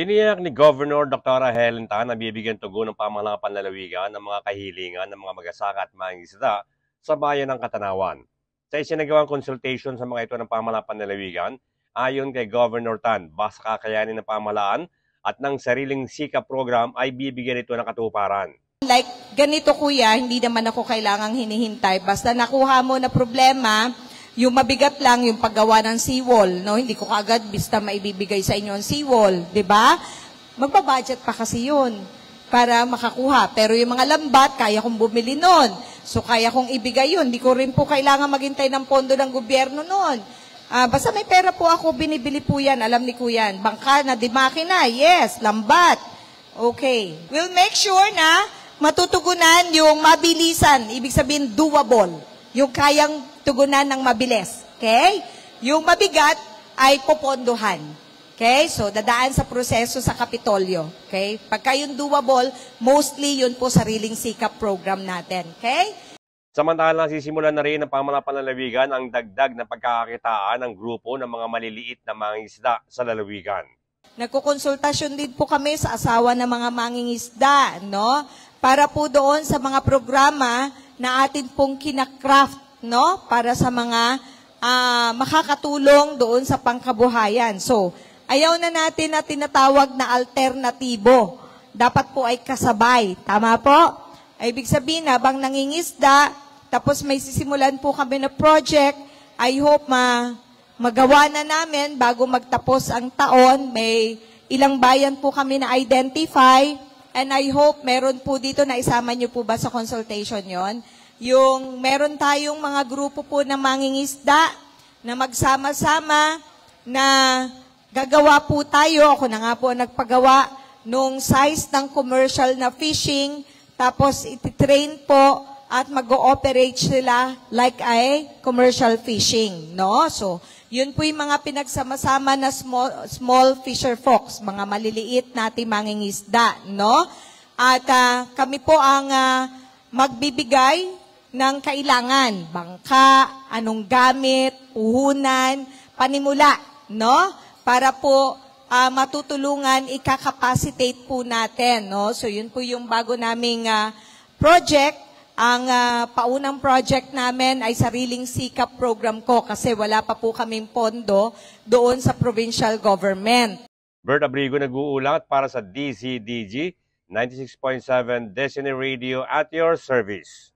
Tiniyak ni Governor Dr. Helen Tan na bibigyan tugon ng pamahalang panlalawigan ng mga kahilingan ng mga magsasaka at mangingisda sa bayan ng Katanawan. Sa isinagawang consultation sa mga ito ng pamahalang panlalawigan, ayon kay Governor Tan, basta kakayanin ng pamahalaan at ng sariling sikap program ay bibigyan ito ng katuparan. Like ganito kuya, hindi naman ako kailangang hinihintay. Basta nakuha mo na problema, yung mabigat lang yung paggawa ng seawall, no? Hindi ko kagad basta maibibigay sa inyo ang seawall, 'di ba? Magba-budget pa kasi 'yun para makakuha. Pero yung mga lambat, kaya kong bumili noon. So kaya kong ibigay 'yun. Hindi ko rin po kailangan maghintay ng pondo ng gobyerno noon. Basta may pera po ako, binibili po 'yan, alam ni Kuya. Bangka na, di makina, yes, lambat. Okay. We'll make sure na matutugunan yung mabilisan, ibig sabihin doable. Yung kayang tugunan ng mabilis. Okay? Yung mabigat ay popondohan. Okay? So, dadaan sa proseso sa Kapitolyo. Okay? Pagka yung doable, mostly yun po sariling sikap program natin. Okay? Samantalang sisimulan na rin ng pamahalang panlalawigan ang dagdag na pagkakakitaan ng grupo ng mga maliliit na mangingisda sa lalawigan. Nagkukonsultasyon din po kami sa asawa ng mga mangingisda, no? Para po doon sa mga programa na atin pong kinakraft, no? Para sa mga makakatulong doon sa pangkabuhayan. So, ayaw na natin na tinatawag na alternatibo. Dapat po ay kasabay. Tama po? Ay, ibig sabihin, habang nangingisda, tapos may sisimulan po kami na project, I hope magawa na namin bago magtapos ang taon. May ilang bayan po kami na identify, and I hope meron po dito na isama niyo po ba sa consultation yon. Yung meron tayong mga grupo po na mangingisda na magsama-sama na gagawa po tayo. Ako na nga po nagpagawa nung size ng commercial na fishing, tapos ititrain po at mag-ooperate sila like a commercial fishing, no? So, yun po yung mga pinagsama-sama na small fisher folks, mga maliliit nating mangingisda, no? At kami po ang magbibigay ng kailangan, bangka, anong gamit, puhunan, panimula, no? Para po matutulungan, ika-capacitate po natin, no? So, yun po yung bago naming project. Ang paunang project namin ay sariling sikap program ko kasi wala pa po kaming pondo doon sa provincial government. Bert Abrigo nag-uulat para sa DZDG 96.7 Destiny Radio at your service.